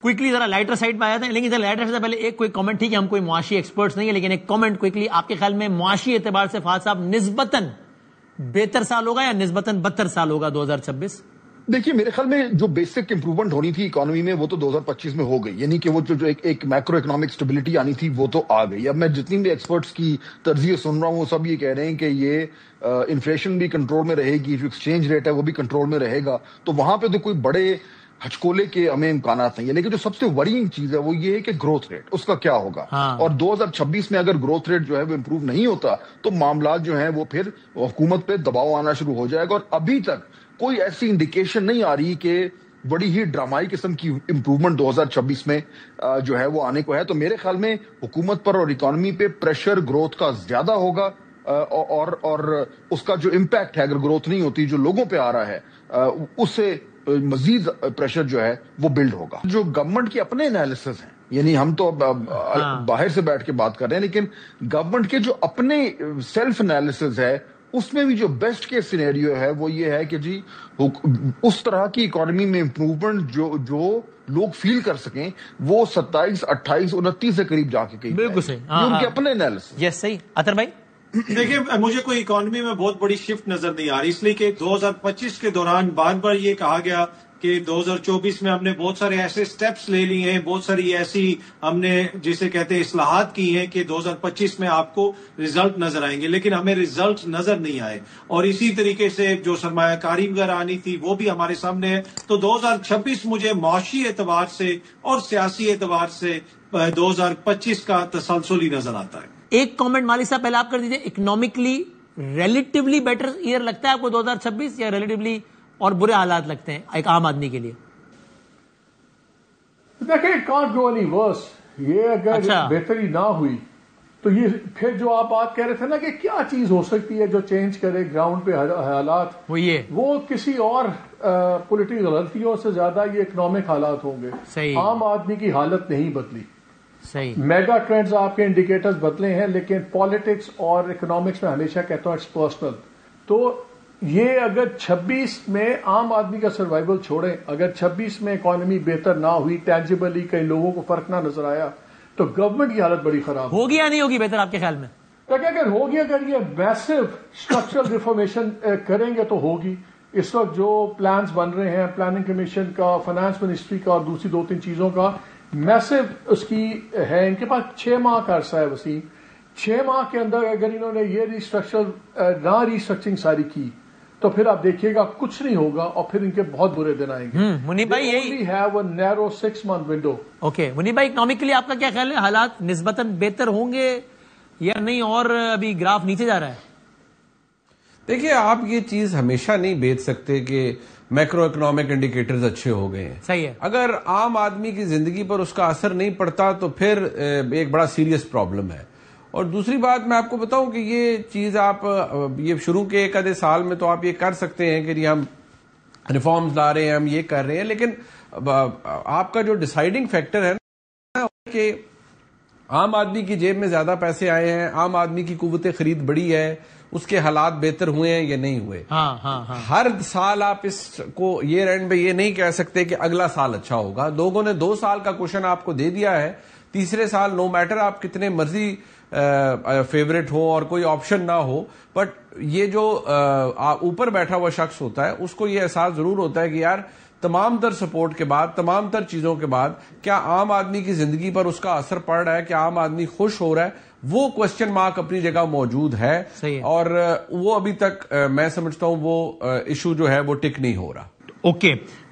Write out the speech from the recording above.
Quickly ذرا lighter side پہ آیا تھا، لیکن لائٹر سے پہلے ایک کوئی کامنٹ، ٹھیک ہے ہم کوئی معاشی ایکسپرٹس نہیں ہے، لیکن ایک کامنٹ کوئکلی، آپ کے خیال میں معاشی اعتبار سے فہد صاحب نسبتاً بہتر سال ہوگا یا نسبتاً بدتر سال ہوگا 2026؟ دیکھیے میرے خیال میں جو بیسک امپروومنٹ ہونی تھی اکانومی میں وہ تو 2025 میں ہو گئی، یعنی کہ وہ جو ایک میکرو اکنامک اسٹیبلٹی آنی تھی وہ تو آ گئی۔ اب میں جتنی بھی ایکسپرٹس کی ترجیح سن رہا ہوں وہ سب یہ کہہ رہے ہیں کہ یہ انفلیشن بھی کنٹرول میں رہے گی، جو ایکسچینج ریٹ ہے وہ بھی کنٹرول میں رہے گا، تو وہاں پہ تو کوئی بڑے ہچکولے کے ہمیں امکانات نہیں ہے۔ لیکن جو سب سے ورینگ چیز ہے وہ یہ ہے کہ گروتھ ریٹ اس کا کیا ہوگا، اور 2026 میں اگر گروتھ ریٹ جو ہے وہ امپروو نہیں ہوتا تو معاملات جو ہیں وہ پھر حکومت پہ دباؤ آنا شروع ہو جائے گا، اور ابھی تک کوئی ایسی انڈیکیشن نہیں آ رہی کہ بڑی ہی ڈرامائی قسم کی امپروومنٹ 2026 میں جو ہے وہ آنے کو ہے۔ تو میرے خیال میں حکومت پر اور اکانومی پہ پریشر گروتھ کا زیادہ ہوگا، اور اس کا جو امپیکٹ ہے اگر گروتھ نہیں ہوتی جو لوگوں پہ آ رہا ہے اس سے مزید پریشر جو ہے وہ بلڈ ہوگا۔ جو گورنمنٹ کے اپنے انالیسز ہیں، یعنی ہم تو باہر سے بیٹھ کے بات کر رہے ہیں، لیکن گورنمنٹ کے جو اپنے سیلف انالیسز ہے اس میں بھی جو بیسٹ کیس سینیریو ہے وہ یہ ہے کہ جی اس طرح کی اکانومی میں امپروومنٹ جو لوگ فیل کر سکیں وہ 27 28 29 سے قریب جا کے کہیں بالکل صحیح، یہ ان کے اپنے انالیسز۔ یس صحیح۔ اطہر بھائی دیکھیں مجھے کوئی اکانومی میں بہت بڑی شفٹ نظر نہیں آ رہی، اس لیے کہ 2025 کے دوران بار بار یہ کہا گیا کہ 2024 میں ہم نے بہت سارے ایسے سٹیپس لے لیے ہیں، بہت ساری ایسی ہم نے جسے کہتے ہیں اصلاحات کی ہیں کہ 2025 میں آپ کو رزلٹ نظر آئیں گے، لیکن ہمیں رزلٹ نظر نہیں آئے، اور اسی طریقے سے جو سرمایہ کاری وغیرہ آنی تھی وہ بھی ہمارے سامنے ہے۔ تو 2026 مجھے معاشی اعتبار سے اور سیاسی اعتبار سے 2025 کا تسلسل ہی نظر آتا ہے۔ ایک کامنٹ مالک صاحب پہلے آپ کر دیجئے، اکنامکلی ریلیٹیولی بیٹر ایئر لگتا ہے آپ کو 2026 یا ریلیٹیولی اور برے حالات لگتے ہیں ایک عام آدمی کے لیے؟ دیکھیں اٹ کانٹ گو اینی ورس، یہ اگر بہتری نہ ہوئی تو یہ پھر جو آپ بات کہہ رہے تھے نا کہ کیا چیز ہو سکتی ہے جو چینج کرے گراؤنڈ پہ حالات، وہ کسی اور پولیٹیکل غلطیوں سے زیادہ یہ اکنامک حالات ہوں گے۔ عام آدمی کی حالت نہیں بدلی، میگا ٹرینڈز آپ کے انڈیکیٹرز بدلے ہیں، لیکن پالیٹکس اور اکنامکس میں ہمیشہ کہتا ہوں اٹس پرسنل۔ تو یہ اگر 26 میں عام آدمی کا سروائیول چھوڑیں، اگر 26 میں اکانومی بہتر نہ ہوئی، ٹینجیبلی کئی لوگوں کو فرق نہ نظر آیا، تو گورنمنٹ کی حالت بڑی خراب ہوگی یا نہیں ہوگی بہتر آپ کے خیال میں؟ دیکھیں اگر ہوگی، اگر یہ میسو اسٹرکچرل ریفارمیشن کریں گے تو ہوگی۔ اس وقت جو پلانز بن رہے ہیں پلاننگ کمیشن کا، فائنانس منسٹری کا اور دوسری 2-3 چیزوں کا، میسو اس کی ہے، ان کے پاس 6 ماہ کا عرصہ ہے وسیم۔ 6 ماہ کے اندر اگر انہوں نے یہ ریسٹرکچرنگ ساری کی تو پھر آپ دیکھیے گا کچھ نہیں ہوگا، اور پھر ان کے بہت برے دن آئیں گے۔ منیب بھائی یہی ہے نیرو 6 month ونڈو۔ اوکے منیب بھائی، اکنامک کے لیے آپ کا کیا خیال ہے؟ حالات نسبتاً بہتر ہوں گے یا نہیں، اور ابھی گراف نیچے جا رہا ہے؟ دیکھیے آپ یہ چیز ہمیشہ نہیں بیچ سکتے کہ میکرو اکنامک انڈیکیٹرز اچھے ہو گئے ہیں۔ صحیح ہے۔ اگر عام آدمی کی زندگی پر اس کا اثر نہیں پڑتا تو پھر ایک بڑا سیریس پرابلم ہے۔ اور دوسری بات میں آپ کو بتاؤں کہ یہ چیز آپ یہ شروع کے ایک آدھے سال میں تو آپ یہ کر سکتے ہیں کہ جی ہم ریفارمز لا رہے ہیں، ہم یہ کر رہے ہیں، لیکن آپ کا جو ڈیسائیڈنگ فیکٹر ہے نا کہ عام آدمی کی جیب میں زیادہ پیسے آئے ہیں، عام آدمی کی قوت خرید بڑی ہے، اس کے حالات بہتر ہوئے ہیں یا نہیں ہوئے۔ ہر سال آپ اس کو ایئر اینڈ میں یہ نہیں کہہ سکتے کہ اگلا سال اچھا ہوگا۔ لوگوں نے 2 سال کا کوشن آپ کو دے دیا ہے، تیسرے سال نو میٹر آپ کتنے مرضی فیوریٹ ہو اور کوئی آپشن نہ ہو، بٹ یہ جو اوپر بیٹھا ہوا شخص ہوتا ہے اس کو یہ احساس ضرور ہوتا ہے کہ یار تمام تر سپورٹ کے بعد، تمام تر چیزوں کے بعد کیا عام آدمی کی زندگی پر اس کا اثر پڑ رہا ہے، کیا عام آدمی خوش ہو رہا ہے؟ وہ کوسچن مارک اپنی جگہ موجود ہے، اور وہ ابھی تک میں سمجھتا ہوں وہ ایشو جو ہے وہ ٹک نہیں ہو رہا۔ اوکے